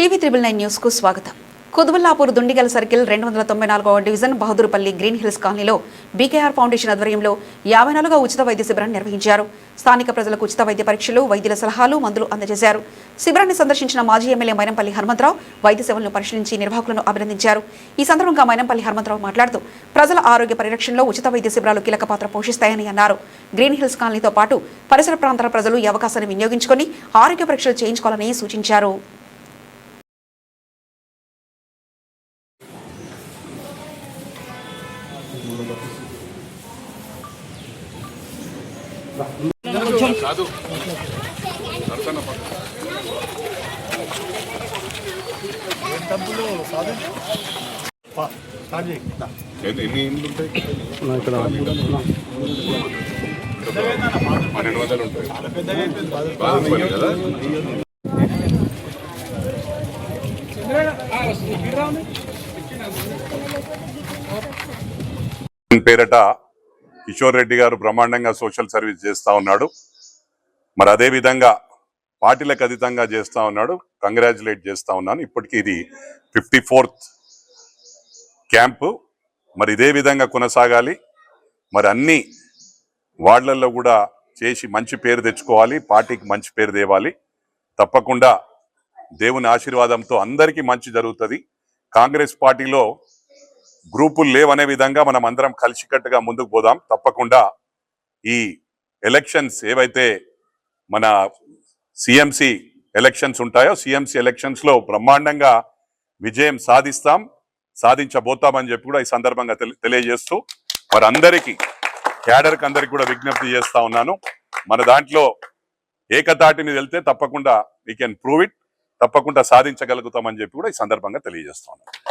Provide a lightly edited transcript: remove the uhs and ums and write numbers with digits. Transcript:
TV9 news కు స్వాగతం. Quthbullapur Dundigal circle 294వ డివిజన్ బహదూర్పల్లి గ్రీన్ హిల్స్ కాలనీలో బీకేఆర్ ఫౌండేషన్ ఆధ్వర్యంలో 54వ ఉచిత వైద్య శిబిరాన్ని నిర్వహించారు. స్థానిక ప్రజలకు ఉచిత వైద్య పరీక్షలు, వైద్యుల సలహాలు, మందులు అందజేశారు. శిబిరాన్ని సందర్శించిన మాజీ ఎమ్మెల్యే మైనంపల్లి హనుమంతరావు వైద్య సేవలను పరిశీలించి నిర్వాహకులను అభినందించారు. ఈ సందర్భంగా మైనంపల్లి హనుమంతరావు మాట్లాడుతూ ప్రజల ఆరోగ్య పరిరక్షణలో ఉచిత వైద్య శిబిరాలు కీలక పాత్ర పోషిస్తాయని అన్నారు. గ్రీన్ హిల్స్ కాలనీతో పాటు పరిసర ప్రాంతాల ప్రజలు ఈ అవకాశాన్ని వినియోగించుకొని ఆరోగ్య పరీక్షలు చేయించుకోవాలని సూచించారు. ఎన్ని ఇండ్లు ఉంటాయి? 1200 ఉంటాయి. బాగుంది కదా. పేరట కిషోర్ రెడ్డి గారు బ్రహ్మాండంగా సోషల్ సర్వీస్ చేస్తా ఉన్నాడు. మరి అదే విధంగా పార్టీలకు అతీతంగా చేస్తా ఉన్నాడు. కంగ్రాచులేట్ చేస్తా ఉన్నాను. ఇప్పటికీ ఇది 54th క్యాంపు. మరి ఇదే విధంగా కొనసాగాలి. మరి అన్ని వార్డులలో కూడా చేసి మంచి పేరు తెచ్చుకోవాలి. పార్టీకి మంచి పేరు తేవాలి. తప్పకుండా దేవుని ఆశీర్వాదంతో అందరికీ మంచి జరుగుతుంది. కాంగ్రెస్ పార్టీలో గ్రూపులు లేవనే విధంగా మనం అందరం కలిసికట్టుగా ముందుకు పోదాం. తప్పకుండా ఈ ఎలక్షన్స్ ఏవైతే మన సిఎంసి ఎలక్షన్స్ ఉంటాయో, సిఎంసి ఎలక్షన్స్ లో బ్రహ్మాండంగా విజయం సాధించబోతామని చెప్పి కూడా ఈ సందర్భంగా తెలియజేస్తూ మరి అందరికీ క్యాడర్కి అందరికి కూడా విజ్ఞప్తి చేస్తా ఉన్నాను. మన దాంట్లో ఏకతాటి మీద వెళ్తే తప్పకుండా వీ కెన్ ప్రూవ్ ఇట్, తప్పకుండా సాధించగలుగుతామని చెప్పి కూడా ఈ సందర్భంగా తెలియజేస్తా ఉన్నాను.